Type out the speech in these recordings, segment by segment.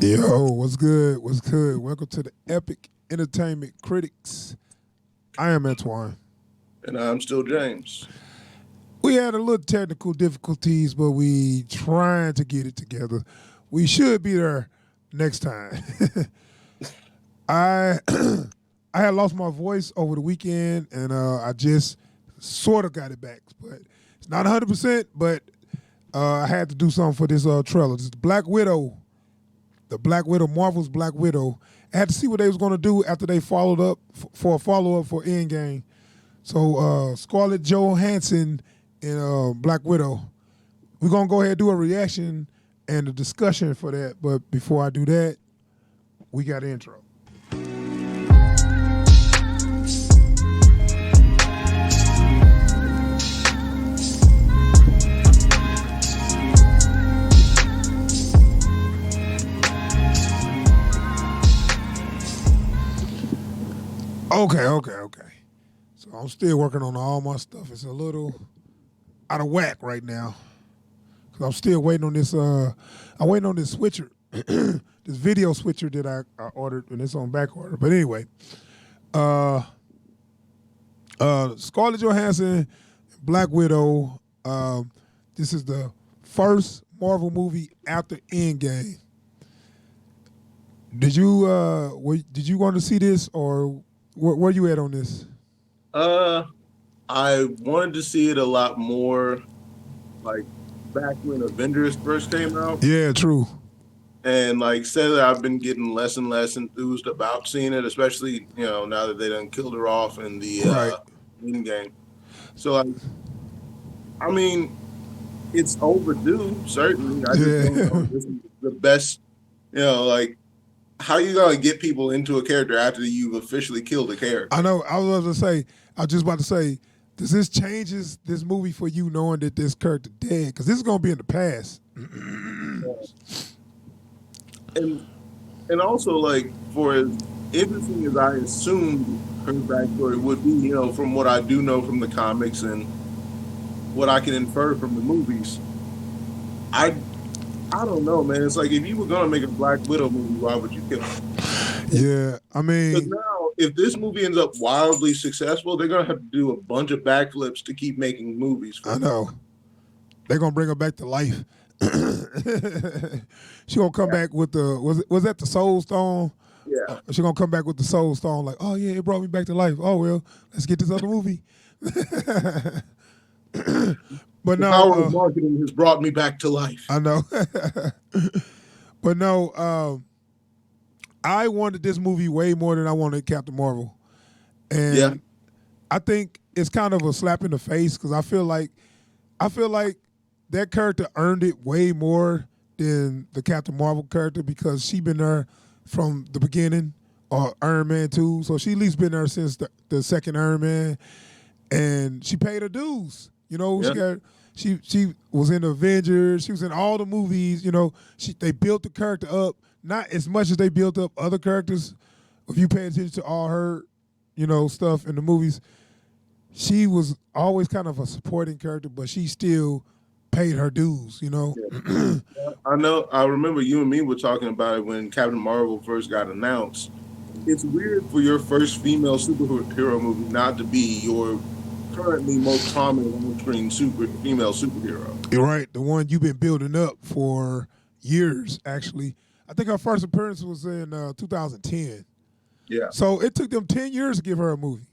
Yo, what's good? What's good? Welcome to the Epic Entertainment Critics. I am Antoine. And I'm still James. We had a little technical difficulties, but we trying to get it together. We should be there next time. I I had lost my voice over the weekend, and I just sort of got it back, but it's not 100%. But I had to do something for this trailer. This is Black Widow, the Black Widow, Marvel's Black Widow. I had to see what they was going to do after they followed up for a follow up for Endgame. So Scarlett Johansson and Black Widow. We're gonna go ahead and do a reaction and a discussion for that. But before I do that, we got an intro. Okay. So I'm still working on all my stuff. It's a little out of whack right now. Cause I'm still waiting on this. I'm waiting on this switcher, this video switcher that I ordered, and it's on back order. But anyway, uh, Scarlett Johansson, Black Widow. This is the first Marvel movie after Endgame. Did you want to see this, or where you at on this? Uh, I wanted to see it a lot more, like back when Avengers first came out, Yeah, true. and like said that I've been getting less and less enthused about seeing it, especially now that they done killed her off in the Right. end game. So like, I mean, it's overdue. Certainly, I just don't know Yeah. if this is the best. Like how you gonna get people into a character after you've officially killed a character? I know. I was just about to say, does this changes this movie for you knowing that this character dead? Because this is gonna be in the past. and and also like for as interesting as I assumed her backstory would be, from what I do know from the comics and what I can infer from the movies, I I don't know, man. It's like if you were gonna make a Black Widow movie, why would you kill her? Yeah, I Because mean, now, if this movie ends up wildly successful, they're gonna have to do a bunch of backflips to keep making movies for I her. know they're gonna bring her back to life. She gonna come back with the was that the Soul Stone? Yeah, She gonna come back with the Soul Stone, like, oh yeah, it brought me back to life. Oh well, let's get this other movie. But the no, power of marketing has brought me back to life. I know. But no, I wanted this movie way more than I wanted Captain Marvel, Yeah, and I think it's kind of a slap in the face because I feel like that character earned it way more than the Captain Marvel character because she been there from the beginning, or Iron Man 2, so she at least been there since the second Iron Man, and she paid her dues. yeah, She was in the Avengers. She was in all the movies. They built the character up not as much as they built up other characters. If you pay attention to all her, stuff in the movies, she was always kind of a supporting character, but she still paid her dues. yeah. I know. I remember you and me were talking about it when Captain Marvel first got announced. It's weird for your first female superhero movie not to be your currently most prominent on-screen female superhero. You're right. The one you've been building up for years, actually. I think her first appearance was in 2010. Yeah, So it took them 10 years to give her a movie.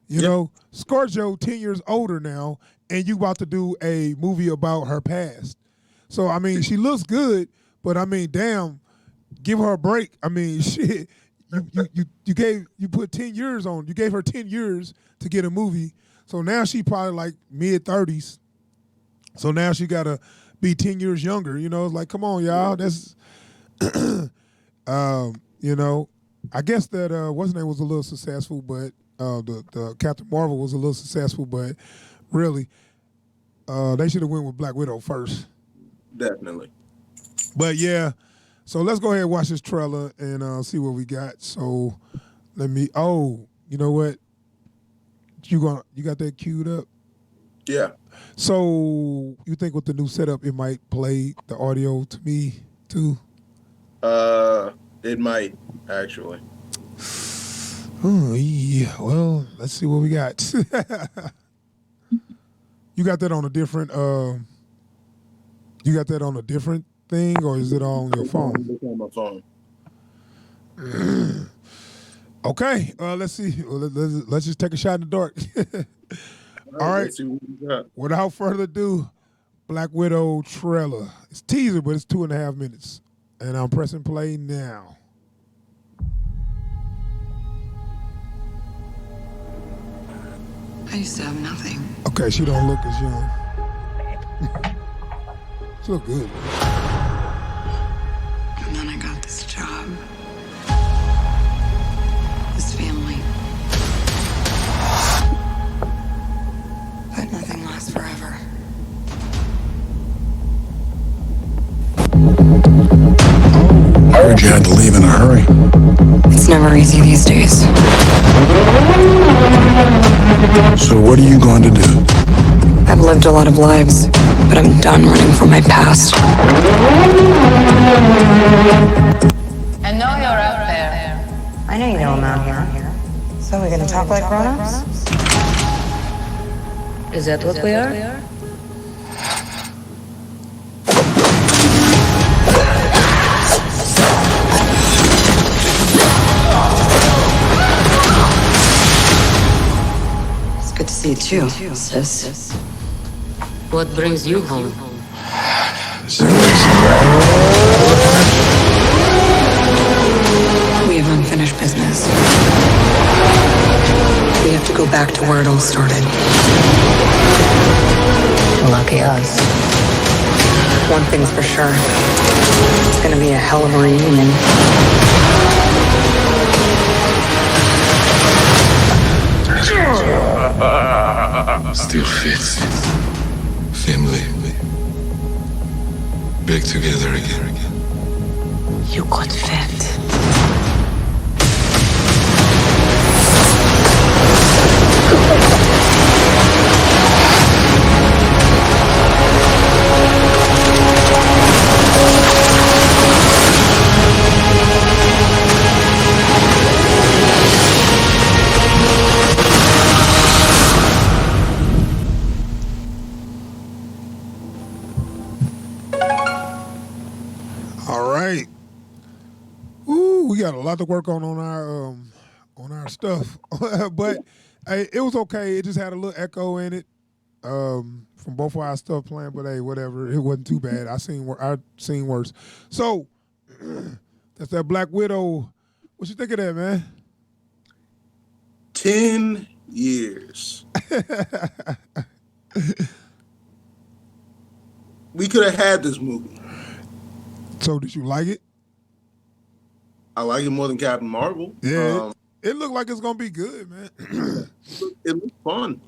yeah, ScarJo 10 years older now, and you about to do a movie about her past. So I mean, she looks good, but I mean, damn, give her a break. I mean, shit, you put 10 years on. You gave her 10 years to get a movie. So now she probably like mid-30s. So now she gotta be 10 years younger. It's like, come on, y'all. That's you know, I guess that what's name was a little successful, but the Captain Marvel was a little successful, but really, they should have went with Black Widow first. definitely. But yeah, so let's go ahead and watch this trailer and see what we got. So let me. Oh, you know what? You got that queued up? Yeah, So you think with the new setup, it might play the audio to me too? It might actually. Oh, yeah. Well, let's see what we got. You got that on a different. You got that on a different thing, or is it on your phone? Look on my phone. Okay. Let's see. Let's just take a shot in the dark. All right. Let's see what we got. Without further ado, Black Widow trailer. It's teaser, but it's 2.5 minutes, and I'm pressing play now. I used to have nothing. Okay, she don't look as young. She look good. And then I got this job. This family. But nothing lasts forever. I heard you had to leave in a hurry. It's never easy these days. So what are you going to do? I've lived a lot of lives, but I'm done running from my past. I know you're out there. I know you know I'm out here. So we're gonna talk like grown-ups? Is that what we are? It's good to see you too, sis. What brings you home? We have unfinished business. We have to go back to where it all started. Lucky us. One thing's for sure. It's gonna be a hell of a reunion. Still fits. Family. Back together again. You could fit. All right. Ooh, we got a lot to work on our stuff, but hey, it was okay. It just had a little echo in it from both of our stuff playing. But hey, whatever. It wasn't too bad. I seen worse. So that's that Black Widow. What you think of that, man? 10 years. We could have had this movie. So did you like it? I like it more than Captain Marvel. Yeah, it looked like it's gonna be good, man. It looked fun.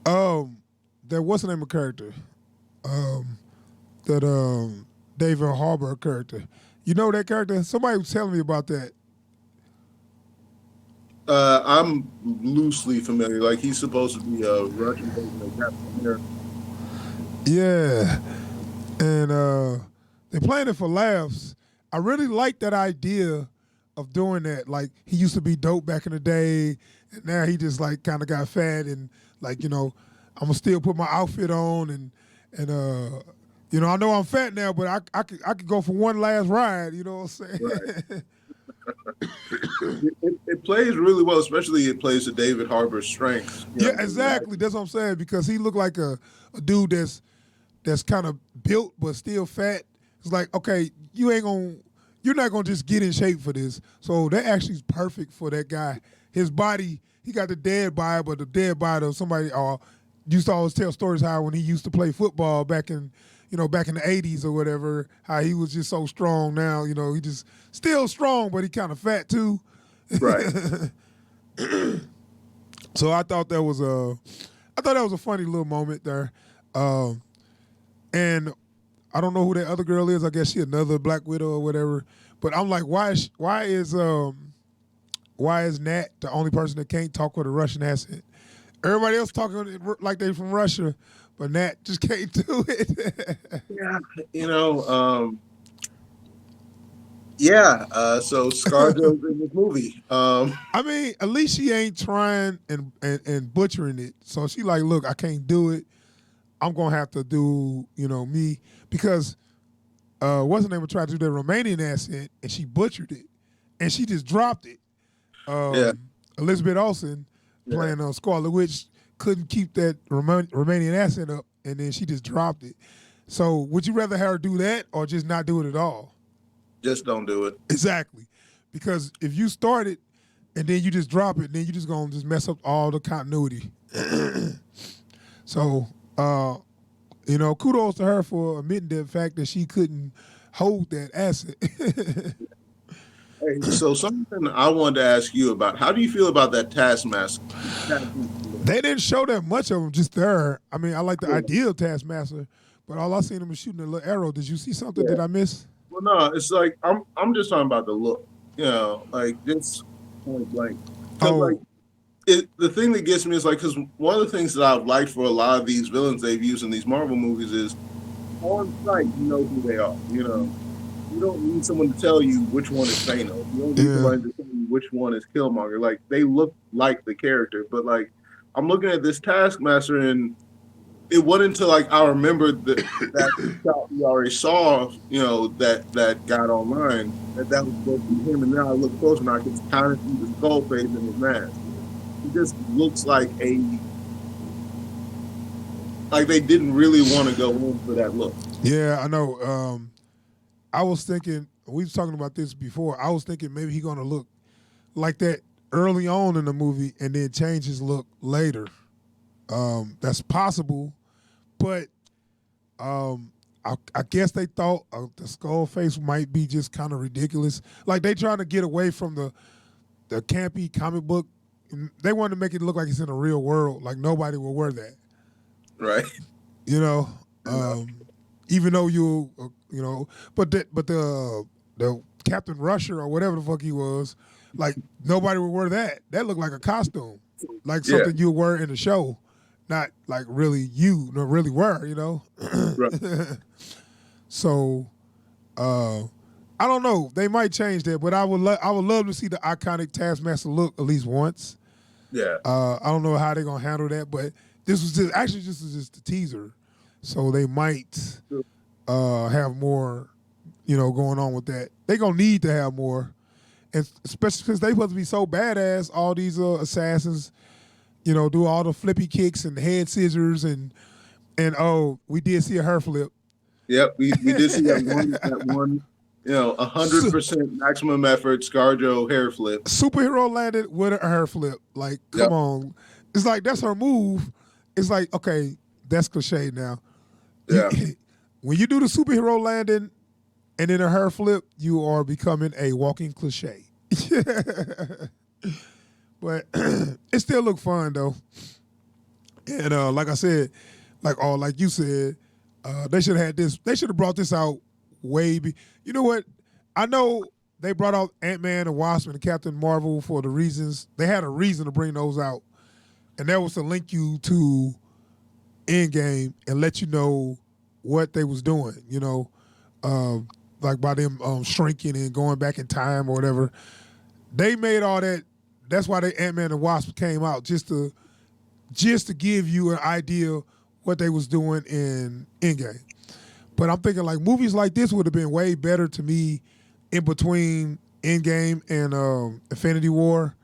There what's the name of character? That David Harbour character. You know that character? Somebody was telling me about that. I'm loosely familiar. Like, he's supposed to be a Russian version of Captain America. Yeah, and they playing it for laughs. I really like that idea of doing that. Like, he used to be dope back in the day, and now he just like kind of got fat and like, I'm gonna still put my outfit on and I know I'm fat now, but I could go for one last ride. You know what I'm saying? Right. It plays really well, especially it plays to David Harbour's strengths. Yeah, exactly. That's what I'm saying, because he looked like a dude that's kind of built but still fat. It's like, okay, you're not gonna just get in shape for this. So that actually is perfect for that guy. His body, he got the dead body, but the dead body of somebody used to always tell stories how when he used to play football back in the 80s or whatever, how he was just so strong. Now, he just still strong, but he kind of fat too. Right. So I thought that was a funny little moment there. And I don't know who that other girl is. I guess she another Black Widow or whatever. But I'm like, why is Nat the only person that can't talk with a Russian accent? Everybody else talking like they from Russia, but Nat just can't do it. Yeah, Yeah, so ScarJo's in this movie. I mean, at least she ain't trying and butchering it. So she like, look, I can't do it. I'm gonna have to do, me because what's her name tried to do the Romanian accent and she butchered it, and she just dropped it. Yeah. Elizabeth Olsen playing on Scarlet Witch couldn't keep that Romanian accent up, and then she just dropped it. So would you rather have her do that or just not do it at all? Just don't do it. Exactly, because if you start it and then you just drop it, then you just gonna just mess up all the continuity. So, kudos to her for admitting the fact that she couldn't hold that asset. Hey, so something I wanted to ask you about. How do you feel about that Taskmaster? They didn't show that much of him, just there. I mean, I like the idea of Taskmaster, but all I seen him was shooting a little arrow. Did you see something? Did I miss? Well, no, it's like I'm just talking about the look. Like just point blank. 'Cause, like, the thing that gets me is like, because one of the things that I've liked for a lot of these villains they've used in these Marvel movies is on sight you know who they are. You don't need someone to tell you which one is Thanos. You don't need somebody to tell you which one is Killmonger. Like they look like the character, but like I'm looking at this Taskmaster and it wasn't until like I remembered that shot we already saw, that got online that was supposed to be him, and then I look closer and I can kind of see the skull face in his mask. He just looks like they didn't really want to go in for that look. Yeah, I know. I was thinking, we was talking about this before. I was thinking maybe he's gonna look like that early on in the movie and then change his look later. That's possible, but I guess they thought the skull face might be just kind of ridiculous. Like they trying to get away from the campy comic book. They wanted to make it look like it's in the real world. Like nobody will wear that, right? Even though but the Captain Rusher or whatever the fuck he was, like nobody would wear that. That looked like a costume, like something you would wear in the show, not like really really wear. Right. So, I don't know. They might change that, but I would love to see the iconic Taskmaster look at least once. Yeah. I don't know how they're gonna handle that, but this was just a teaser, so they might have more, going on with that. They gonna need to have more, and especially because they supposed to be so badass. All these assassins, do all the flippy kicks and the head scissors and we did see a hair flip. Yep, we did see that one. 100% maximum effort ScarJo hair flip. Superhero landed with a hair flip. Like, come on. It's like, that's her move. It's like, okay, that's cliche now. Yeah. When you do the superhero landing and then a hair flip, you are becoming a walking cliche. But it still look fun, though. And like I said, like you said, they should have had this. They should have brought this out you know what? I know they brought out Ant-Man and Wasp and Captain Marvel for the reasons. They had a reason to bring those out. And that was to link you to Endgame and let you know what they was doing, like by them shrinking and going back in time or whatever. They made all that. That's why they Ant-Man and Wasp came out, just to give you an idea what they was doing in Endgame. But I'm thinking like movies like this would have been way better to me in between Endgame and Infinity War,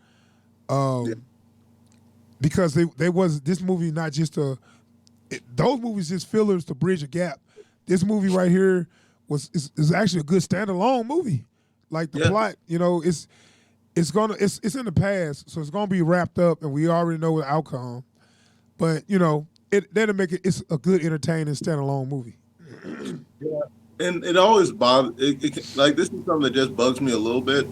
because this movie not just those movies just fillers to bridge a gap. This movie right here is actually a good standalone movie. Like the plot, it's in the past, so it's gonna be wrapped up, and we already know the outcome. But that'll make it's a good entertaining standalone movie. Yeah, and it always bothers. Like this is something that just bugs me a little bit.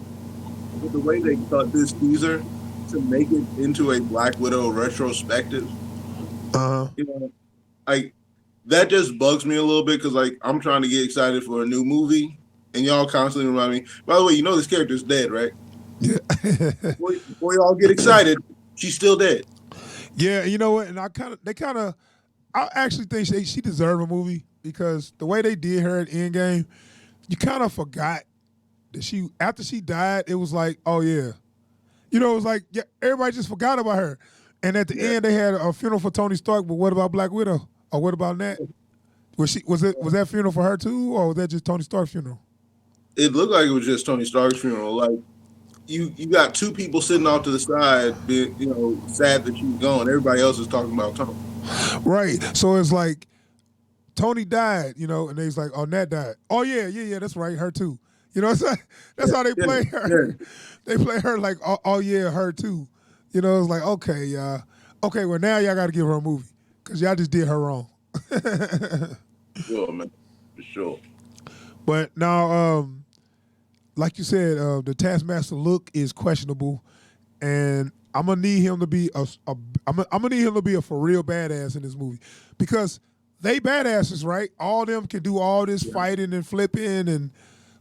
With the way they cut this teaser to make it into a Black Widow retrospective. Like that just bugs me a little bit because like I'm trying to get excited for a new movie, and y'all constantly remind me. By the way, this character's dead, right? Yeah. Before y'all get excited, she's still dead. Yeah, you know what? And I actually think she deserved a movie because the way they did her at Endgame, you kind of forgot that she after she died, it was like, oh yeah, you know, it was like yeah, everybody just forgot about her. And at the end, they had a funeral for Tony Stark, but what about Black Widow? Or what about Nat? Was that funeral for her too, or was that just Tony Stark's funeral? It looked like it was just Tony Stark's funeral. Like you got two people sitting off to the side, being, sad that she's gone. Everybody else is talking about Tony. Right. So it's like Tony died, and they was like, oh, Nat died. Oh yeah, that's right, her too. You know what I'm saying? That's how they play her. Yeah. They play her like, oh yeah, her too. It's like, okay, well now y'all got to give her a movie because y'all just did her wrong. Sure, man, for sure. But now, like you said, the Taskmaster look is questionable, and I'm gonna need him to be I'm gonna need him to be a for real badass in this movie because they badasses, right? All of them can do all this fighting and flipping, and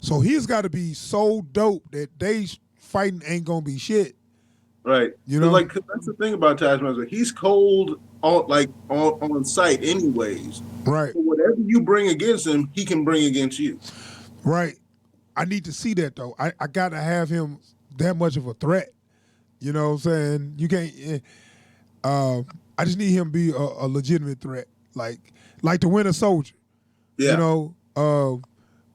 so he's got to be so dope that they fighting ain't gonna be shit. Right. Like that's the thing about Taskmaster. He's cold on sight, anyways. Right. So whatever you bring against him, he can bring against you. Right. I need to see that though. I got to have him that much of a threat. You know what I'm saying? You can't. I just need him to be a legitimate threat, like the Winter Soldier. Yeah.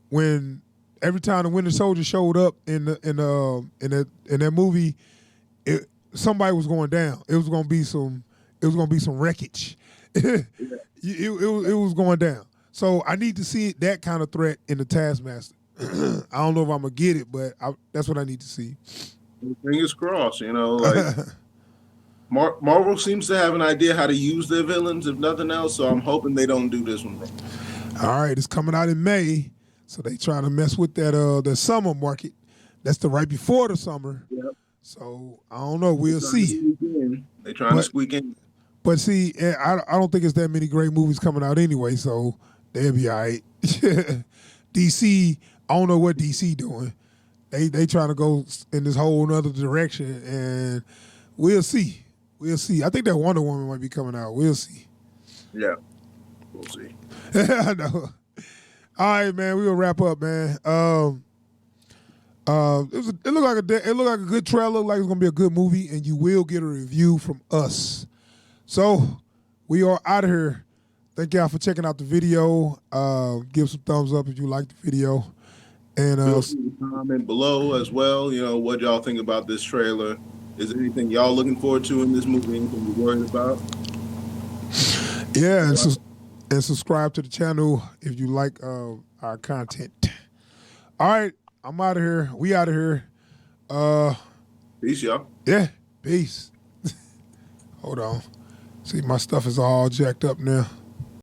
When every time the Winter Soldier showed up in that movie, somebody was going down. It was gonna be some wreckage. It was going down. So I need to see that kind of threat in the Taskmaster. I don't know if I'm gonna get it, but that's what I need to see. Fingers crossed. Like Marvel seems to have an idea how to use their villains, if nothing else. So I'm hoping they don't do this one wrong. All right, it's coming out in May, so they trying to mess with that the summer market. That's the right before the summer. Yep. So I don't know. We'll see. They're trying to squeak in. But see, I don't think it's that many great movies coming out anyway, so they'll be all right. DC, I don't know what DC doing. They trying to go in this whole other direction, and we'll see. We'll see. I think that Wonder Woman might be coming out. We'll see. Yeah, we'll see. I know. All right, man. We'll wrap up, man. It looked like a good trailer. Looked like it's gonna be a good movie, and you will get a review from us. So we are out of here. Thank y'all for checking out the video. Give some thumbs up if you like the video, and feel free to comment below as well. What y'all think about this trailer. Is there anything y'all looking forward to in this movie? Anything you're worried about? Yeah, and subscribe to the channel if you like our content. All right, I'm out of here. We out of here. Peace, y'all. Yeah, peace. Hold on. See, my stuff is all jacked up now.